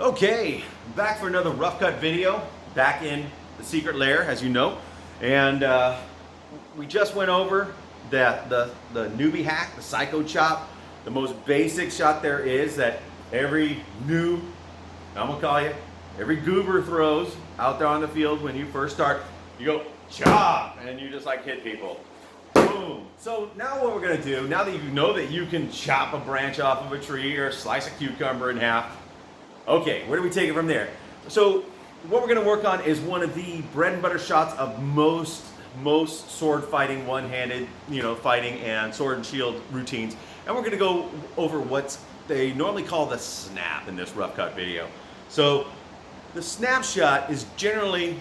Okay, back for another rough cut video, back in the secret lair, as you know. And we just went over the newbie hack, the psycho chop, the most basic shot there is that every new, I'm gonna call you, every goober throws out there on the field when you first start. You go chop, and you just like hit people. Boom. So now what we're gonna do, now that you know that you can chop a branch off of a tree or slice a cucumber in half, okay, where do we take it from there? So what we're gonna work on is one of the bread and butter shots of most sword fighting, one-handed, fighting and sword and shield routines. And we're gonna go over what they normally call the snap in this rough cut video. So the snap shot is generally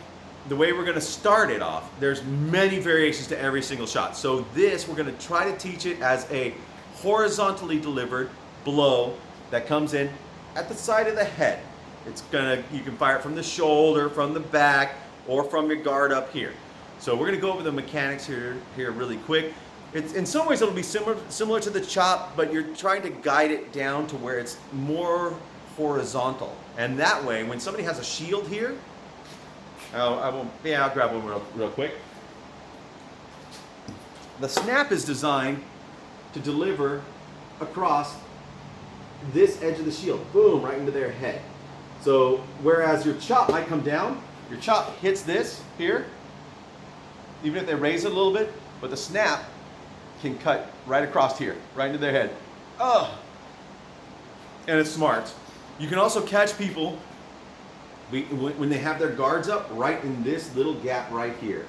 the way we're gonna start it off. There's many variations to every single shot. So this, we're gonna try to teach it as a horizontally delivered blow that comes in at the side of the head. You can fire it from the shoulder, from the back, or from your guard up here. So we're gonna go over the mechanics here really quick. In some ways it'll be similar to the chop, but you're trying to guide it down to where it's more horizontal. And that way, when somebody has a shield here, I'll grab one real quick. The snap is designed to deliver across this edge of the shield, boom, right into their head. So whereas your chop might come down, your chop hits this here, even if they raise it a little bit, but the snap can cut right across here, right into their head. Oh, and it's smart. You can also catch people when they have their guards up, right in this little gap right here,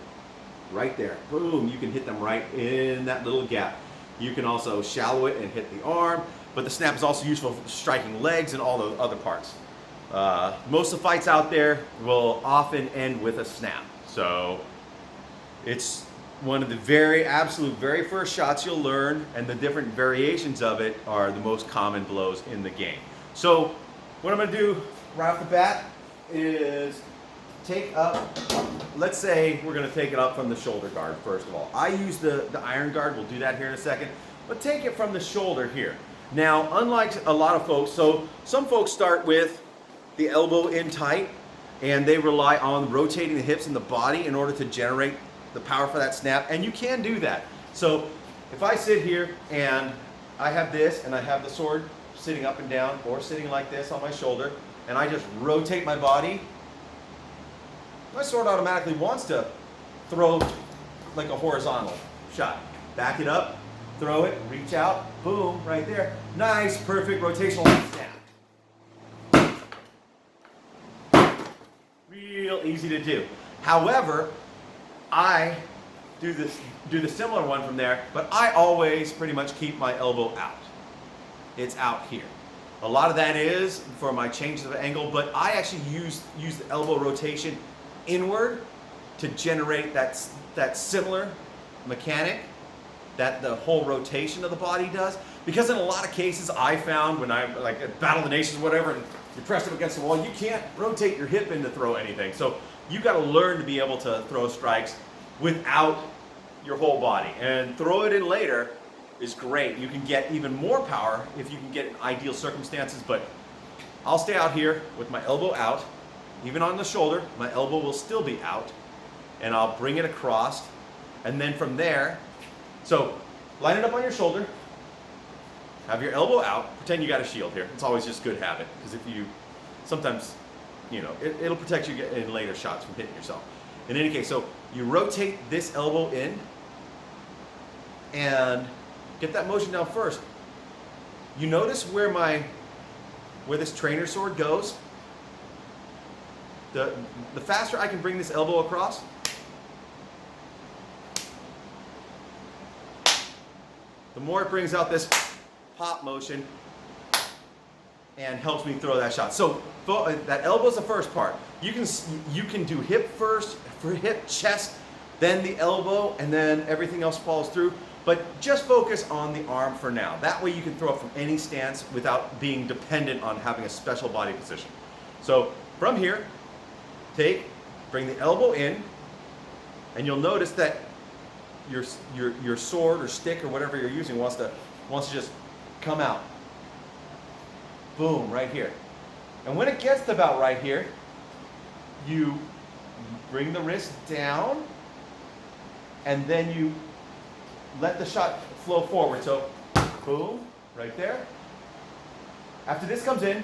right there. Boom, you can hit them right in that little gap. You can also shallow it and hit the arm, but the snap is also useful for striking legs and all the other parts. Most of the fights out there will often end with a snap. So it's one of the very first shots you'll learn, and the different variations of it are the most common blows in the game. So what I'm gonna do right off the bat is take up, let's say we're gonna take it up from the shoulder guard first of all. I use the iron guard, we'll do that here in a second, but take it from the shoulder here. Now, unlike a lot of folks, so some folks start with the elbow in tight and they rely on rotating the hips and the body in order to generate the power for that snap, and you can do that. So if I sit here and I have this and I have the sword sitting up and down or sitting like this on my shoulder, and I just rotate my body, my sword automatically wants to throw like a horizontal shot. Back it up, throw it, reach out, boom, right there. Nice, perfect rotational snap. Real easy to do. However, I do the similar one from there, but I always pretty much keep my elbow out. It's out here. A lot of that is for my changes of angle, but I actually use the elbow rotation inward to generate that similar mechanic that the whole rotation of the body does. Because in a lot of cases I found when I'm like at Battle of the Nations or whatever, and you press them against the wall, you can't rotate your hip in to throw anything. So you got to learn to be able to throw strikes without your whole body, and throw it in later is great. You can get even more power if you can get in ideal circumstances, but I'll stay out here with my elbow out. Even on the shoulder, my elbow will still be out, and I'll bring it across, and then from there, so line it up on your shoulder, have your elbow out, pretend you got a shield here. It's always just good habit, because if you, sometimes, it'll protect you in later shots from hitting yourself. In any case, so you rotate this elbow in, and get that motion down first. You notice where this trainer sword goes? The faster I can bring this elbow across, the more it brings out this pop motion and helps me throw that shot. So that elbow is the first part. You can do hip first, for hip, chest, then the elbow, and then everything else falls through. But just focus on the arm for now. That way you can throw it from any stance without being dependent on having a special body position. So from here, bring the elbow in, and you'll notice that your sword or stick or whatever you're using wants to just come out. Boom, right here. And when it gets to about right here, you bring the wrist down, and then you let the shot flow forward. So, boom, right there. After this comes in,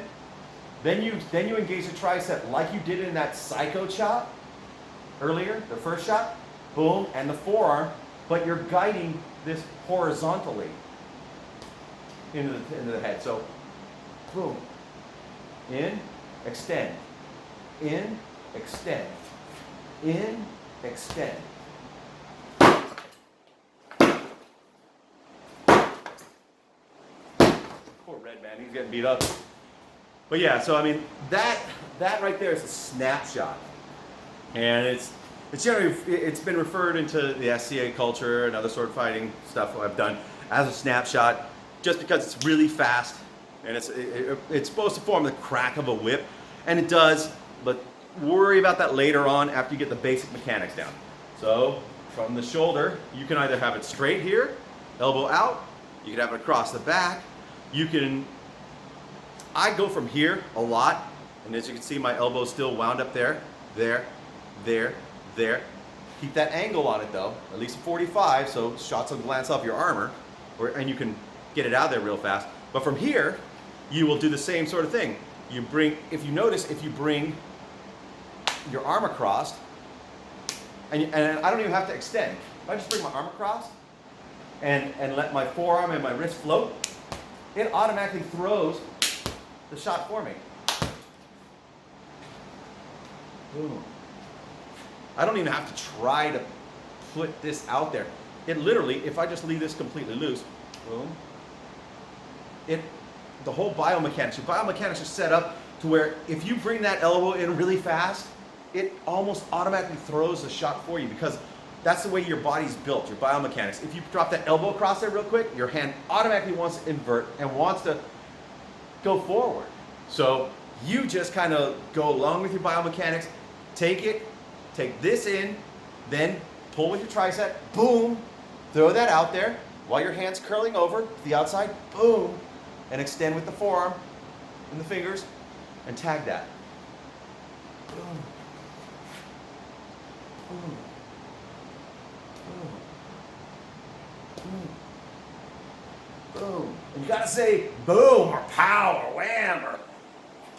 then you engage the tricep like you did in that psycho chop earlier, the first shot, boom, and the forearm, but you're guiding this horizontally into the head. So, boom, in, extend, in, extend, in, extend. Poor Red Man, he's getting beat up. But yeah, so I mean, that right there is a snapshot. And it's generally, it's been referred into the SCA culture and other sword fighting stuff I've done as a snapshot, just because it's really fast and it's supposed to form the crack of a whip, and it does, but worry about that later on after you get the basic mechanics down. So from the shoulder, you can either have it straight here, elbow out, you can have it across the back, I go from here a lot, and as you can see, my elbow's still wound up there, there. Keep that angle on it though, at least 45, so shots will glance off your armor, and you can get it out of there real fast. But from here, you will do the same sort of thing. If you notice, if you bring your arm across, and I don't even have to extend. If I just bring my arm across and let my forearm and my wrist float, it automatically throws the shot for me. Boom. I don't even have to try to put this out there. It literally, if I just leave this completely loose, boom, the whole biomechanics, your biomechanics are set up to where if you bring that elbow in really fast, it almost automatically throws the shot for you, because that's the way your body's built, your biomechanics. If you drop that elbow across there real quick, your hand automatically wants to invert and wants to go forward. So you just kind of go along with your biomechanics, take this in, then pull with your tricep, boom, throw that out there while your hand's curling over to the outside, boom, and extend with the forearm and the fingers and tag that. Boom. Boom. Boom. Boom. Boom. And you gotta say boom or pow or wham or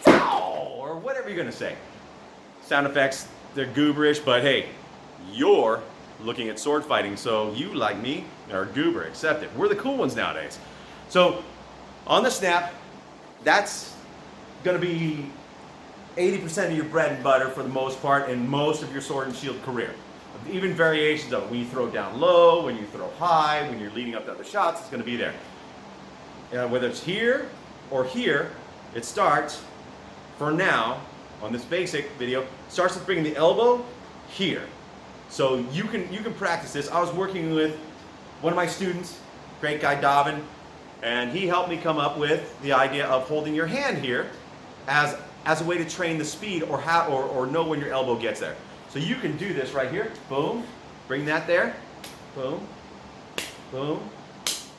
pow or whatever you're gonna say. Sound effects, they're gooberish, but hey, you're looking at sword fighting, so you, like me, are goober, accept it. We're the cool ones nowadays. So on the snap, that's gonna be 80% of your bread and butter for the most part in most of your sword and shield career. Even variations of it. When you throw down low, when you throw high, when you're leading up to other shots, it's going to be there. Whether it's here or here, it starts, for now, on this basic video, starts with bringing the elbow here. So you can practice this. I was working with one of my students, great guy Davin, and he helped me come up with the idea of holding your hand here as a way to train the speed or know when your elbow gets there. So you can do this right here. Boom. Bring that there. Boom. Boom.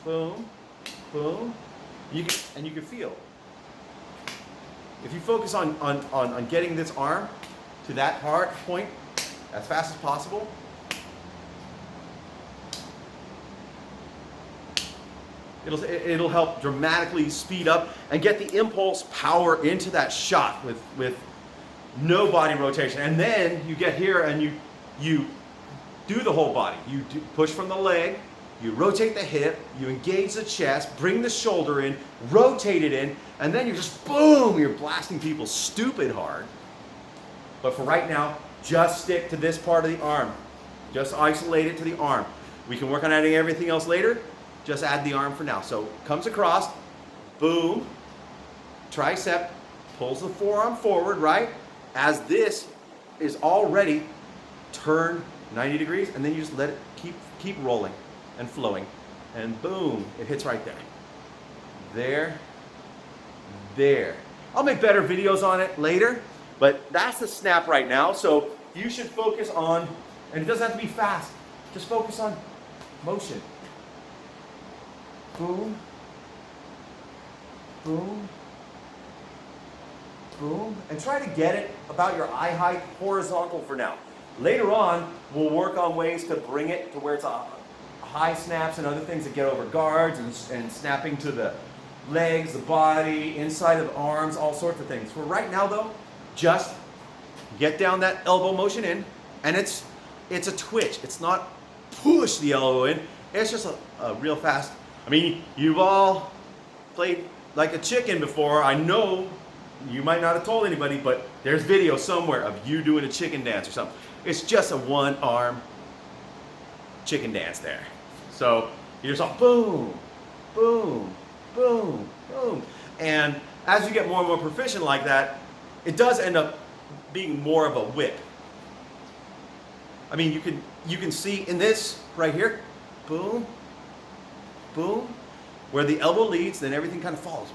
Boom. Boom. You can feel. If you focus on getting this arm to that point as fast as possible, it'll help dramatically speed up and get the impulse power into that shot with no body rotation. And then you get here and you do the whole body. You push from the leg, you rotate the hip, you engage the chest, bring the shoulder in, rotate it in, and then you're just boom, you're blasting people stupid hard. But for right now, just stick to this part of the arm. Just isolate it to the arm. We can work on adding everything else later. Just add the arm for now. So comes across, boom, tricep, pulls the forearm forward, right? As this is already turned 90 degrees, and then you just let it keep rolling and flowing, and boom, it hits right there. There. I'll make better videos on it later, but that's the snap right now. So you should focus on, and it doesn't have to be fast, just focus on motion. Boom, boom, boom, and try to get it about your eye height, horizontal for now. Later on, we'll work on ways to bring it to where it's a high snaps and other things that get over guards and snapping to the legs, the body, inside of the arms, all sorts of things. For right now though, just get down that elbow motion in, and it's a twitch. It's not push the elbow in. It's just a real fast. I mean, you've all played like a chicken before. I know you might not have told anybody, but there's video somewhere of you doing a chicken dance or something. It's just a one-arm chicken dance there. So you're just all boom, boom, boom, boom. And as you get more and more proficient like that, it does end up being more of a whip. I mean, you can see in this right here, boom, boom, where the elbow leads, then everything kind of follows.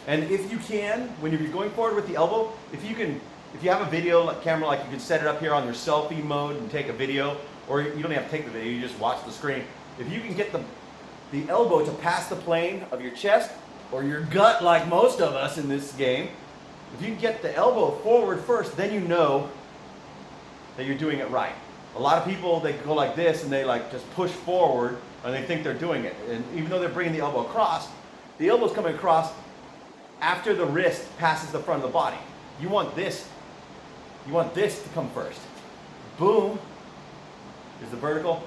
And if you can, when you're going forward with the elbow, if you have a video camera, like you can set it up here on your selfie mode and take a video, or you don't have to take the video, you just watch the screen. If you can get the elbow to pass the plane of your chest or your gut, like most of us in this game, if you can get the elbow forward first, then you know that you're doing it right. A lot of people, they go like this and they like just push forward and they think they're doing it. And even though they're bringing the elbow across, the elbow's coming across after the wrist passes the front of the body. You want this to come first. Boom is the vertical.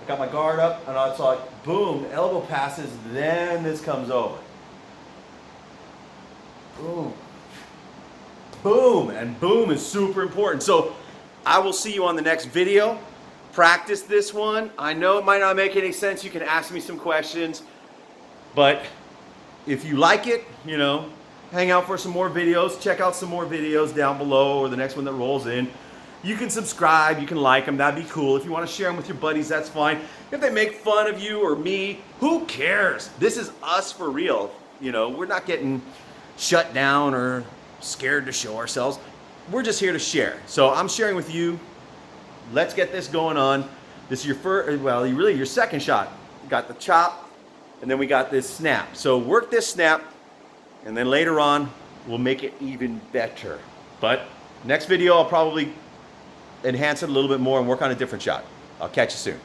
I got my guard up and I saw like, boom, the elbow passes, then this comes over. Boom. Boom, and boom is super important. So I will see you on the next video. Practice this one. I know it might not make any sense. You can ask me some questions, but if you like it, you know, hang out for some more videos. Check out some more videos down below or the next one that rolls in. You can subscribe, you can like them, that'd be cool. If you want to share them with your buddies, that's fine. If they make fun of you or me, who cares? This is us for real. You know, we're not getting shut down or scared to show ourselves. We're just here to share. So I'm sharing with you. Let's get this going on. This is your first, well, really your second shot. You got the chop, and then we got this snap. So work this snap, and then later on, we'll make it even better. But next video, I'll probably enhance it a little bit more and work on a different shot. I'll catch you soon.